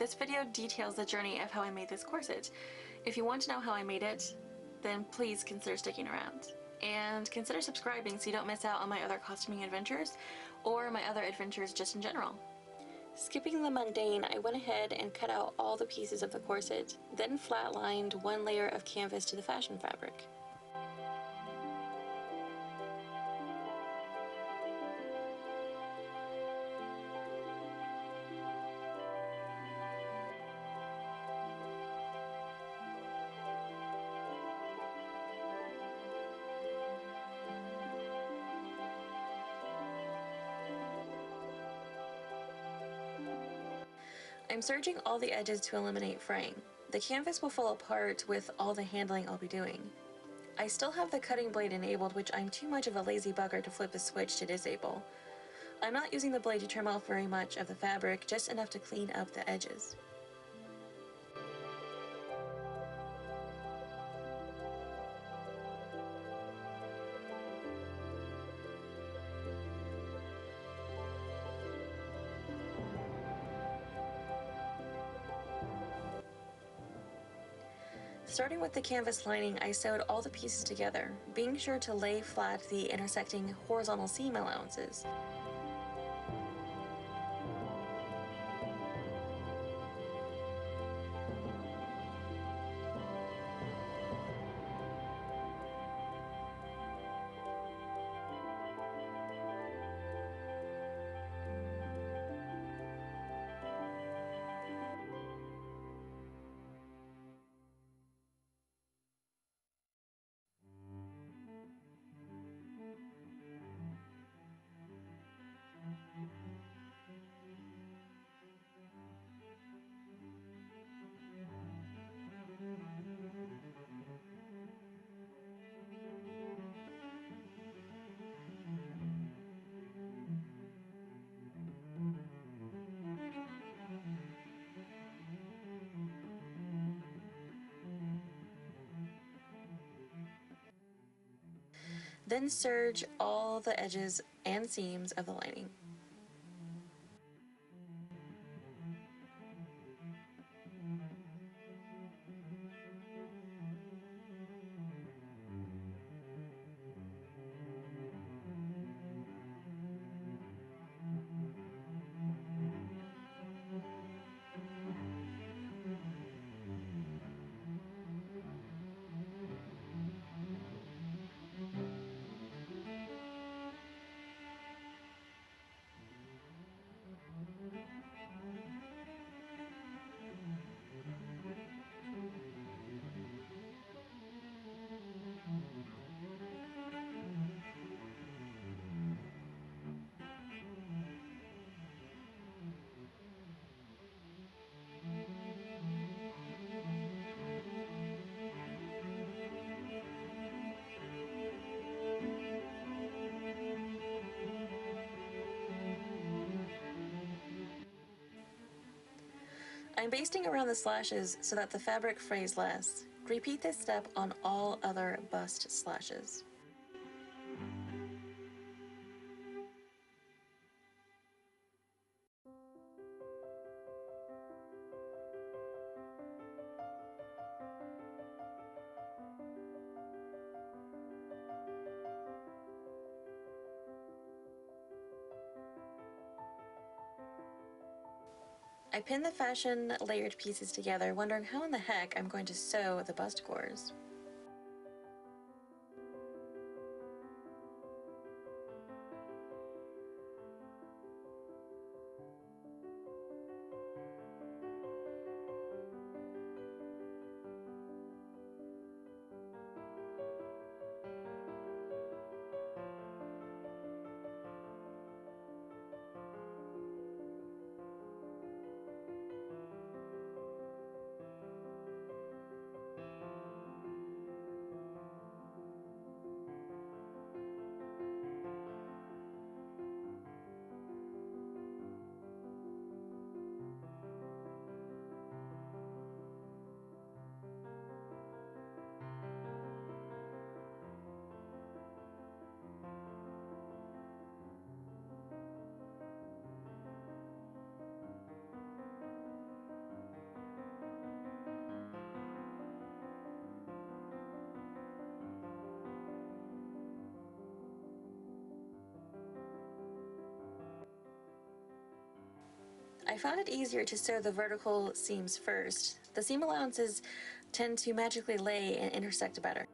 This video details the journey of how I made this corset. If you want to know how I made it, then please consider sticking around. And consider subscribing so you don't miss out on my other costuming adventures or my other adventures just in general. Skipping the mundane, I went ahead and cut out all the pieces of the corset, then flatlined one layer of canvas to the fashion fabric. I'm serging all the edges to eliminate fraying. The canvas will fall apart with all the handling I'll be doing. I still have the cutting blade enabled, which I'm too much of a lazy bugger to flip the switch to disable. I'm not using the blade to trim off very much of the fabric, just enough to clean up the edges. Starting with the canvas lining, I sewed all the pieces together, being sure to lay flat the intersecting horizontal seam allowances. Then serge all the edges and seams of the lining. I'm basting around the slashes so that the fabric frays less. Repeat this step on all other bust slashes. I pinned the fashion layered pieces together, wondering how in the heck I'm going to sew the bust gores. I found it easier to sew the vertical seams first. The seam allowances tend to magically lay and intersect better.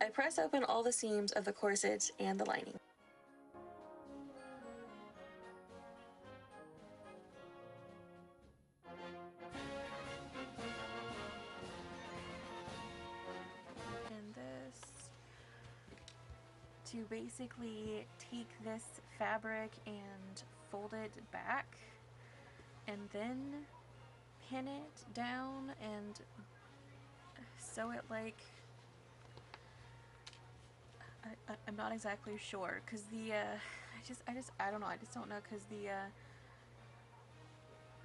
I press open all the seams of the corset and the lining. And this to basically take this fabric and fold it back and then pin it down and sew it like I'm not exactly sure because I don't know, I just don't know because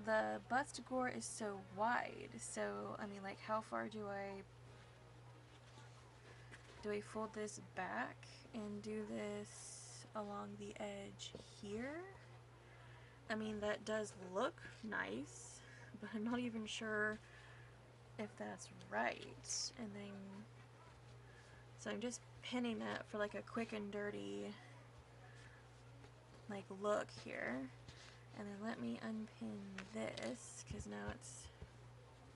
the bust gore is so wide, so I mean, like, how far do I fold this back and do this along the edge here? I mean, that does look nice, but I'm not even sure if that's right. And then, so I'm just pinning that for like a quick and dirty like look here. And then let me unpin this because now it's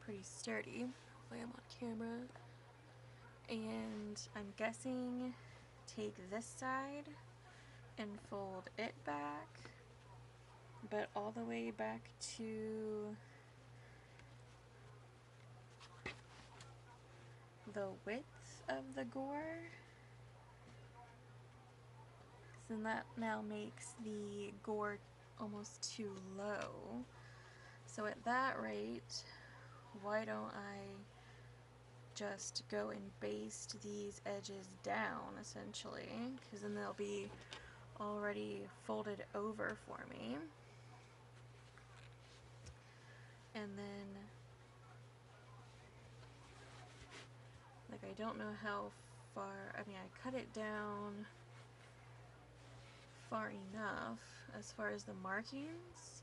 pretty sturdy. Hopefully I'm on camera. And I'm guessing take this side and fold it back, but all the way back to the width of the gore. So that now makes the gore almost too low. So at that rate, why don't I just go and baste these edges down, essentially, because then they'll be already folded over for me. And then, like, I don't know how far, I mean, I cut it down far enough as far as the markings.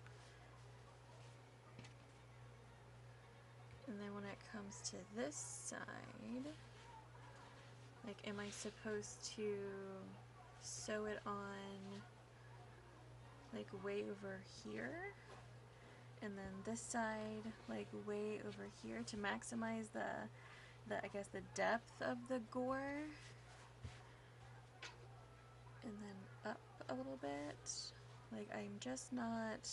And then when it comes to this side, like, am I supposed to sew it on like way over here? And then this side like way over here to maximize the I guess the depth of the gore. And then up a little bit. Like, I'm just not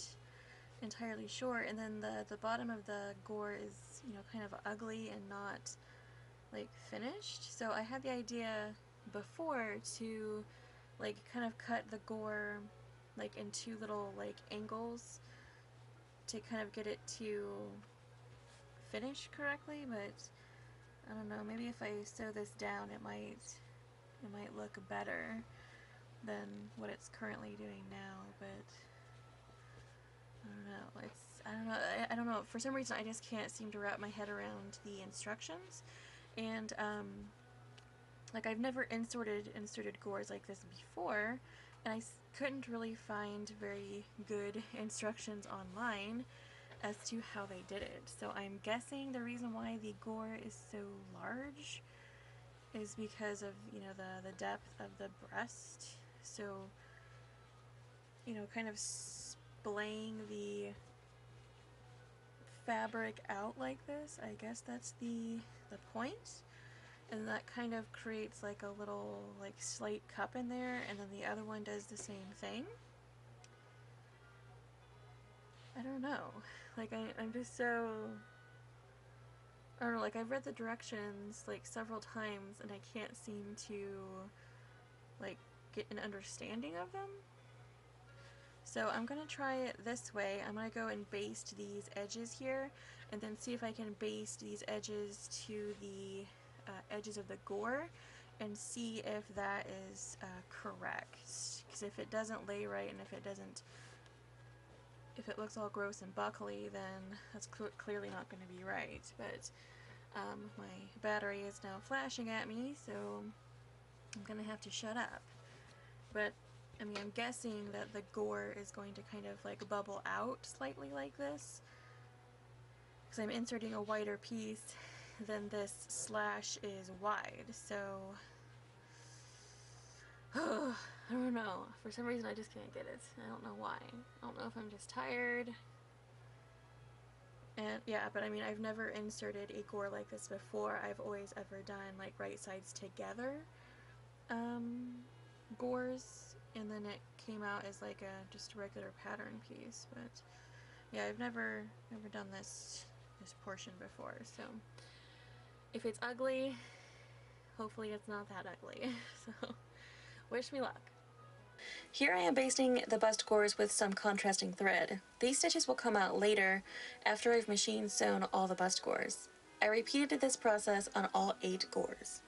entirely sure. And then the bottom of the gore is, you know, kind of ugly and not like finished. So I had the idea before to like kind of cut the gore like in two little like angles to kind of get it to finish correctly, but I don't know, maybe if I sew this down it might look better than what it's currently doing now. But I don't know, for some reason I just can't seem to wrap my head around the instructions, And like I've never inserted gores like this before, and I couldn't really find very good instructions online as to how they did it. So I'm guessing the reason why the gore is so large is because of, you know, the depth of the breast. So, you know, kind of splaying the fabric out like this, I guess that's the point. And that kind of creates like a little like slate cup in there, and then the other one does the same thing. I don't know, like I'm just so, I don't know, like I've read the directions like several times and I can't seem to like get an understanding of them. So I'm gonna try it this way. I'm gonna go and baste these edges here and then see if I can baste these edges to the edges of the gore and see if that is correct. Because if it doesn't lay right and if it looks all gross and buckly, then that's clearly not going to be right. But my battery is now flashing at me, so I'm going to have to shut up. But I mean, I'm guessing that the gore is going to kind of like bubble out slightly like this, because I'm inserting a wider piece than this slash is wide. So I don't know, for some reason I just can't get it. I don't know why. I don't know if I'm just tired. And yeah, but I mean, I've never inserted a gore like this before. I've always ever done like right sides together gores, and then it came out as like a just a regular pattern piece. But yeah, I've never done this portion before, so if it's ugly, hopefully it's not that ugly. So wish me luck. Here I am basting the bust gores with some contrasting thread. These stitches will come out later after I've machine sewn all the bust gores. I repeated this process on all 8 gores.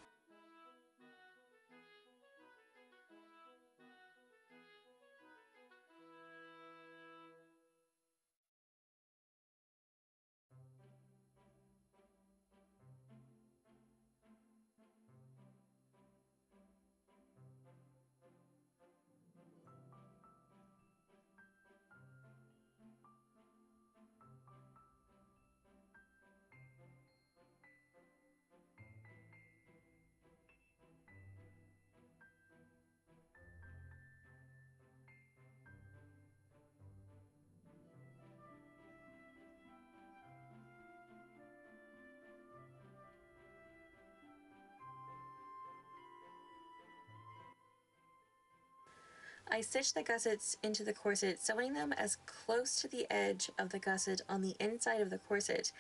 I stitched the gussets into the corset, sewing them as close to the edge of the gusset on the inside of the corset,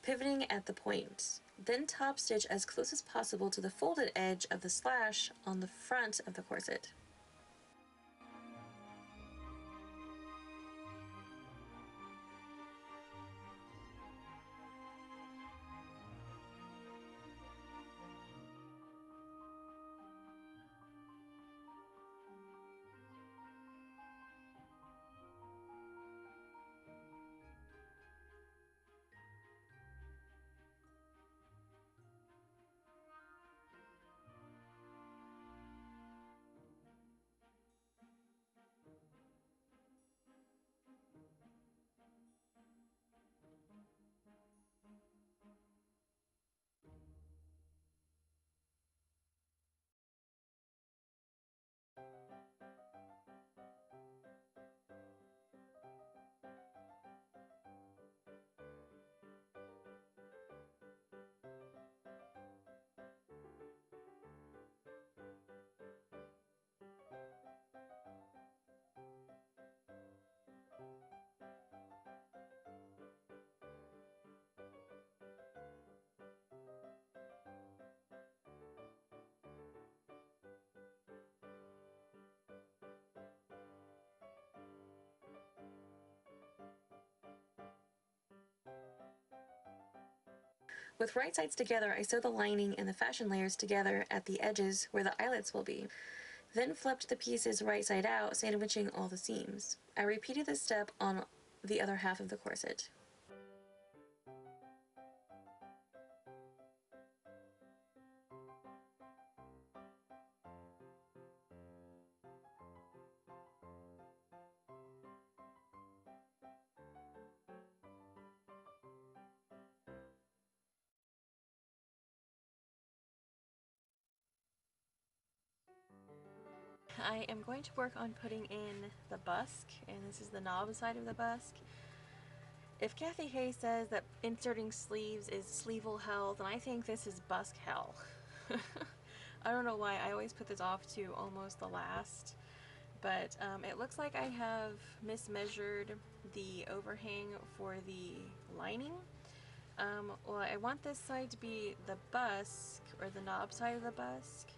pivoting at the point. Then top stitch as close as possible to the folded edge of the slash on the front of the corset. With right sides together, I sewed the lining and the fashion layers together at the edges where the eyelets will be. Then flipped the pieces right side out, sandwiching all the seams. I repeated this step on the other half of the corset. I am going to work on putting in the busk, and this is the knob side of the busk. If Kathy Hay says that inserting sleeves is sleevel hell, then I think this is busk hell. I don't know why, I always put this off to almost the last, but it looks like I have mismeasured the overhang for the lining. Well, I want this side to be the busk, or the knob side of the busk.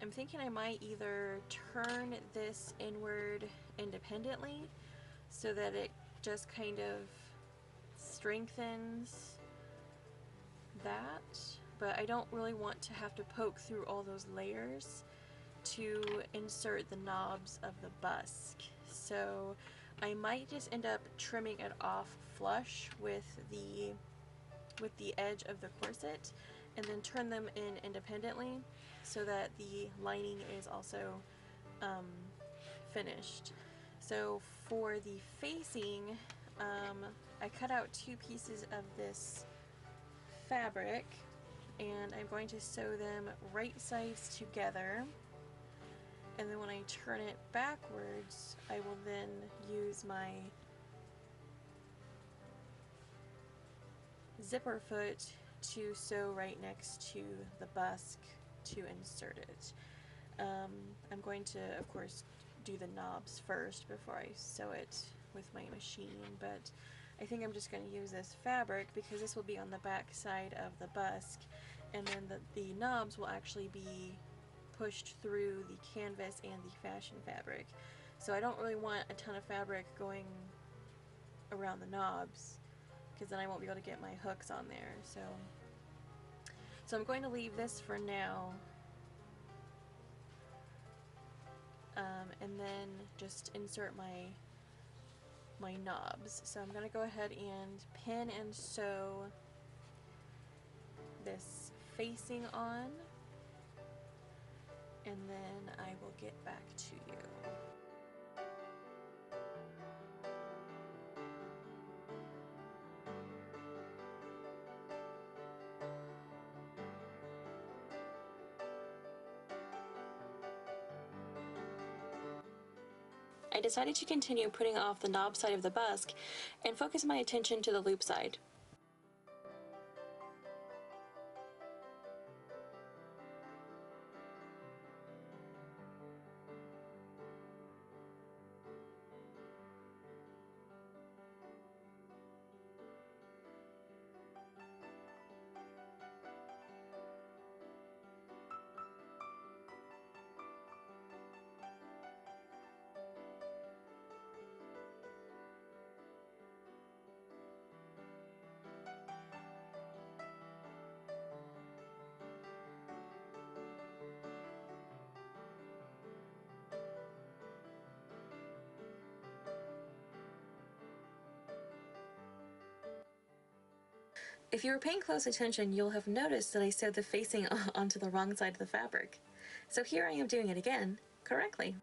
I'm thinking I might either turn this inward independently so that it just kind of strengthens that, but I don't really want to have to poke through all those layers to insert the knobs of the busk. So I might just end up trimming it off flush with the edge of the corset, and then turn them in independently so that the lining is also finished. So for the facing, I cut out 2 pieces of this fabric, and I'm going to sew them right sides together, and then when I turn it backwards, I will then use my zipper foot to sew right next to the busk to insert it. I'm going to, of course, do the knobs first before I sew it with my machine, but I think I'm just going to use this fabric because this will be on the back side of the busk, and then the knobs will actually be pushed through the canvas and the fashion fabric. So I don't really want a ton of fabric going around the knobs, because then I won't be able to get my hooks on there. So I'm going to leave this for now, and then just insert my knobs. So I'm going to go ahead and pin and sew this facing on, and then I will get back to you. I decided to continue putting off the knob side of the busk and focus my attention to the loop side. If you were paying close attention, you'll have noticed that I sewed the facing onto the wrong side of the fabric. So here I am doing it again, correctly.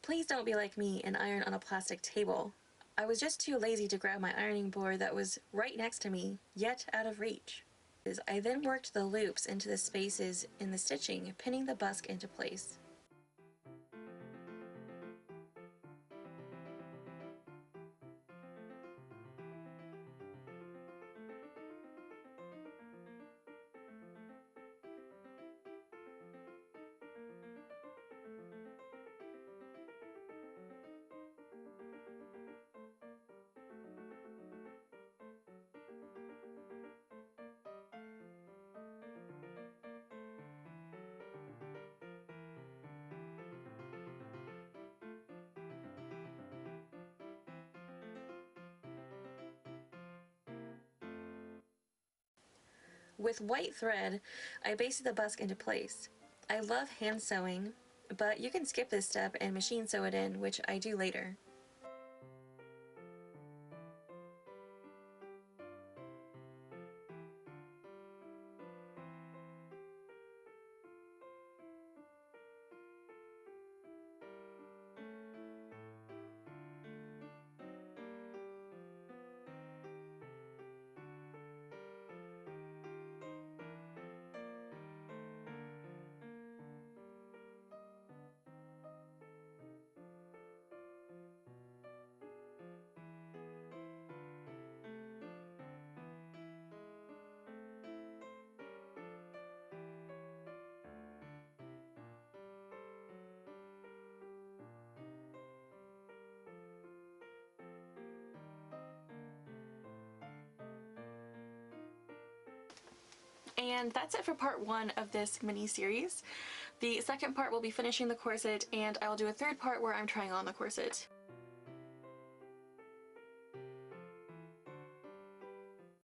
Please don't be like me and iron on a plastic table. I was just too lazy to grab my ironing board that was right next to me, yet out of reach. I then worked the loops into the spaces in the stitching, pinning the busk into place. With white thread, I basted the busk into place. I love hand sewing, but you can skip this step and machine sew it in, which I do later. And that's it for part 1 of this mini series. The second part will be finishing the corset, and I'll do a third part where I'm trying on the corset.